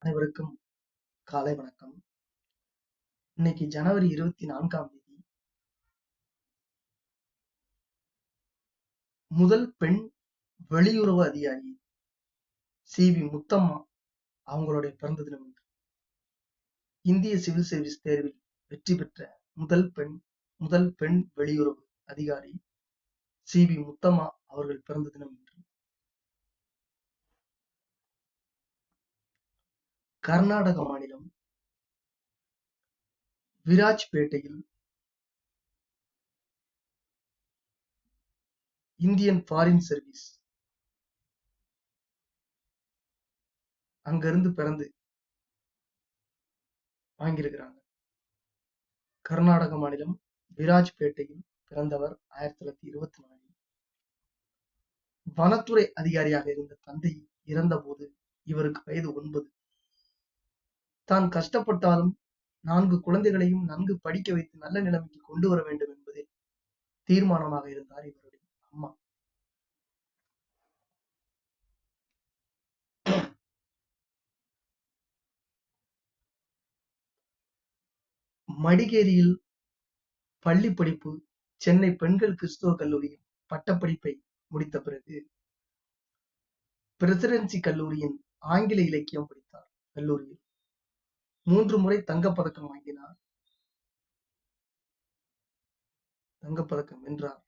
அனைவருக்கும் காலை வணக்கம். இன்னைக்கு ஜனவரி 24ஆம் தேதி. முதல் பெண் வெளியுறவு அதிகாரி சி.வி. முத்தம்மா அவங்களுடைய பிறந்த தினம் இன்று. இந்திய சிவில் சர்வீஸ் தேர்வில் வெற்றி பெற்ற முதல் பெண் வெளியுறவு அதிகாரி சி.வி. முத்தம்மா அவர்கள் பிறந்த தினம் இன்று. கர்நாடக மாநிலம் விராஜ்பேட்டையில் இந்தியன் ஃபாரின் சர்வீஸ் அங்கிருந்து பிறந்து வாங்கியிருக்கிறாங்க. கர்நாடக மாநிலம் விராஜ்பேட்டையில் பிறந்தவர் 1924. வனத்துறை அதிகாரியாக இருந்த தந்தை இறந்தபோது இவருக்கு வயது 9. தான் கஷ்டப்பட்டாலும் 4 குழந்தைகளையும் நன்கு படிக்க வைத்து நல்ல நிலைமைக்கு கொண்டு வர வேண்டும் என்பதே தீர்மானமாக இருந்தார் இவருடைய அம்மா. மடிகேரியில் பள்ளி படிப்பு, சென்னை பெண்கள் கிறிஸ்துவ கல்லூரியில் பட்டப்படிப்பை முடித்த பிறகு பிரசிடென்சி கல்லூரியின் ஆங்கில இலக்கியம் படித்தார். கல்லூரியில் 3 முறை தங்கப்பதக்கம் வாங்கினார். தங்கப்பதக்கம் வென்றார்.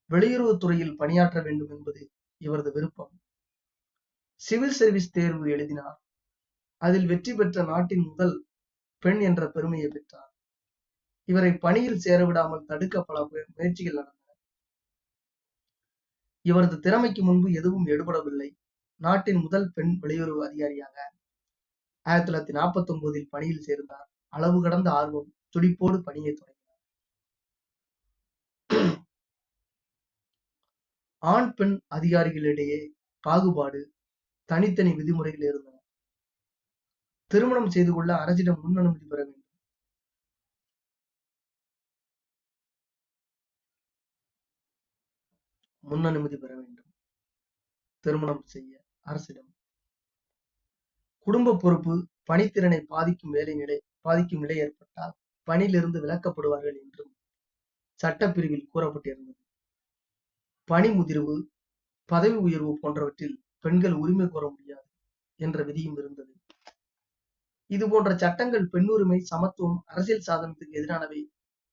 வெளியுறவுத்துறையில் பணியாற்ற வேண்டும் என்பது இவரது விருப்பம். சிவில் சர்வீஸ் தேர்வு எழுதினார். அதில் வெற்றி பெற்ற நாட்டின் முதல் பெண் என்ற பெருமையை பெற்றார். இவரை பணியில் சேரவிடாமல் தடுக்க பல முயற்சிகள் நடந்தன. இவரது திறமைக்கு முன்பு எதுவும் எடுபடவில்லை. நாட்டின் முதல் பெண் வெளியுறவு அதிகாரியாக 1949 பணியில் சேர்ந்தார். அளவு கடந்த ஆர்வம், துடிப்போடு பணியை தொடங்கினார். ஆண் பெண் அதிகாரிகளிடையே பாகுபாடு, தனித்தனி விதிமுறைகள் இருந்தன. திருமணம் செய்து கொள்ள அரசிடம் முன் அனுமதி பெற வேண்டும். திருமணம் செய்ய அரசிடம். குடும்ப பொறுப்பு, பணித்திறனை பாதிக்கும் நிலை ஏற்பட்டால் பணியிலிருந்து விலக்கப்படுவார்கள் என்றும் சட்டப்பிரிவில் கூறப்பட்டிருந்தது. பணி முதிர்வு, பதவி உயர்வு போன்றவற்றில் பெண்கள் உரிமை கோர முடியாது என்ற விதியும் இருந்தது. இது போன்ற சட்டங்கள் பெண்ணுரிமை, சமத்துவம், அரசியல் சாதனத்துக்கு எதிரானவை.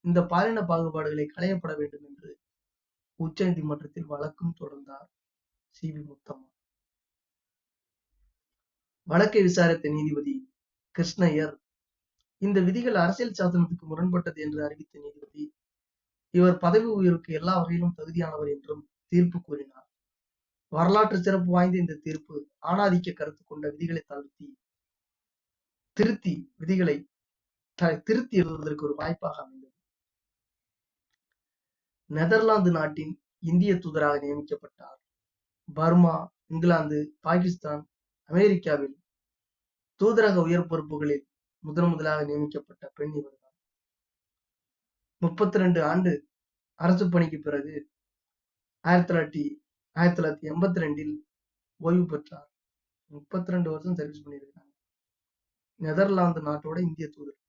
இந்த பாலின பாகுபாடுகளை களையப்பட வேண்டும் என்று உச்ச நீதிமன்றத்தில் வழக்கும் தொடர்ந்தார் சி.வி. முத்தம்மா. வழக்கை விசாரித்த நீதிபதி கிருஷ்ணய்யர் இந்த விதிகள் அரசியல் சாசனத்துக்கு முரண்பட்டது என்று அறிவித்த நீதிபதி இவர் பதவி உயர்வுக்கு எல்லா வகையிலும் தகுதியானவர் என்றும் தீர்ப்பு கூறினார். வரலாற்று சிறப்பு வாய்ந்த இந்த தீர்ப்பு ஆணாதிக்க கருத்து கொண்ட விதிகளை திருத்தி எழுதுவதற்கு ஒரு வாய்ப்பாக அமைந்தது. நெதர்லாந்து நாட்டின் இந்திய தூதராக நியமிக்கப்பட்டார். பர்மா, இங்கிலாந்து, பாகிஸ்தான், அமெரிக்காவில் தூதரக உயர் பொறுப்புகளில் முதலாக நியமிக்கப்பட்ட பெண் இவர்தான். 32 ஆண்டு அரசு பணிக்கு பிறகு 1982 ஓய்வு பெற்றார். 32 வருஷம் சர்வீஸ் பண்ணியிருக்காங்க. நெதர்லாந்து நாட்டோட இந்திய தூதர்.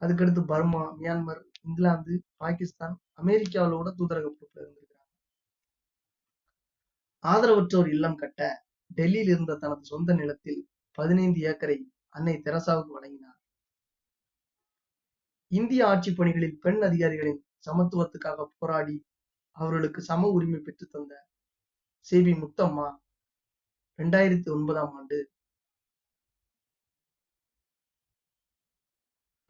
அதுக்கடுத்து பர்மா, மியான்மர், இங்கிலாந்து, பாகிஸ்தான், அமெரிக்காவோட தூதரக பொறுப்புல இருந்திருக்கிறாங்க. ஆதரவற்றோர் இல்லம் கட்ட டெல்லியில் இருந்த தனது சொந்த நிலத்தில் 15 ஏக்கரை அன்னை தெரசாவுக்கு வழங்கினார். இந்திய ஆட்சி பணிகளில் பெண் அதிகாரிகளின் சமத்துவத்துக்காக போராடி அவர்களுக்கு சம உரிமை பெற்று தந்த சி.வி. முத்தம்மா 2009ஆம் ஆண்டு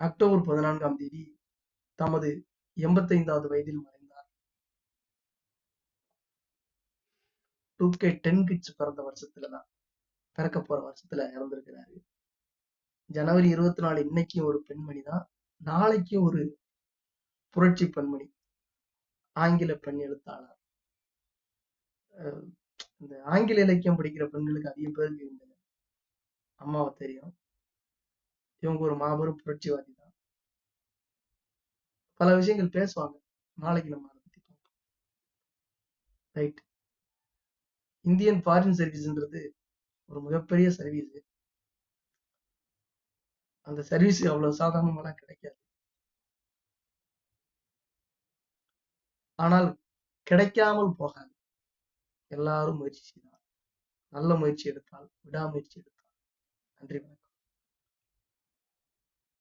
அக்டோபர் 14ஆம் தேதி தமது 85வது வயதில் மறைந்தார். 10 கிட்ஸ் பிறக்க போற வருஷத்துல இறந்திருக்கிறாரு. ஜனவரி 24 இன்னைக்கு ஒரு பெண்மணி தான், நாளைக்கு ஒரு புரட்சி பெண்மணி, ஆங்கில பெண் எழுத்தாளர். இந்த ஆங்கில இலக்கியம் படிக்கிற பெண்களுக்கு அதிக பேருக்கு இந்த அம்மாவை தெரியும். இவங்க ஒரு மாபெரும் புரட்சிவாதி தான். பல விஷயங்கள் பேசுவாங்க. நாளைக்கு நம்ம அதை பத்தி பார்ப்போம். ரைட். இந்தியன் ஃபாரின் சர்வீஸ்ன்றது ஒரு மிகப்பெரிய சர்வீஸ். அந்த சர்வீஸ் அவ்வளவு சாதாரணமெல்லாம் கிடைக்காது. ஆனால் கிடைக்காமல் போகாது. எல்லாரும் முயற்சி செய்தால், நல்ல முயற்சி எடுத்தால், விடாமுயற்சி எடுத்தால். நன்றி.